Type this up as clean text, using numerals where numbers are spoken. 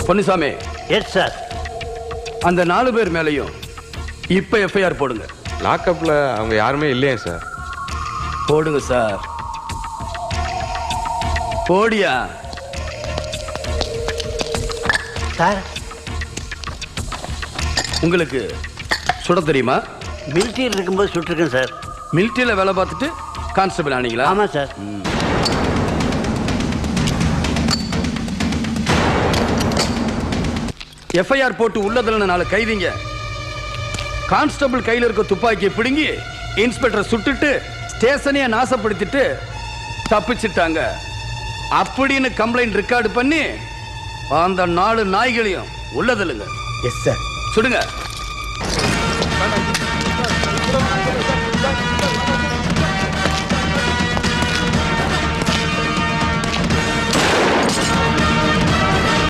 Ponnusamy. Yes sir. அந்த 4 பேர் மேலையும் இப்ப எஃப்ஐஆர் போடுங்க. லாக்அப்ல அவங்க யாருமே இல்லையே சார். போடுங்க சார். போடியா சார். உங்களுக்கு சுட தெரியுமா? மிலிட்டரியில் இருக்கும்போது சுட்டிருக்கேன் சார். மிலிட்டரியில் வேலை பார்த்துட்டு கான்ஸ்டபிள் ஆனீங்களா? ஆமாம் சார். எஃப்ஐஆர் போட்டு உள்ளதுல 4 கைதிங்க கான்ஸ்டபிள் கையில் இருக்க துப்பாக்கியை பிடுங்கி இன்ஸ்பெக்டர் சுட்டுட்டு ஸ்டேஷனையே நாசப்படுத்திட்டு தப்பிச்சிட்டாங்க அப்படின்னு கம்ப்ளைண்ட் ரெக்கார்டு பண்ணி அந்த 4 நாய்களையும் உள்ளதில்லுங்க. Yes sir. சுடுங்க.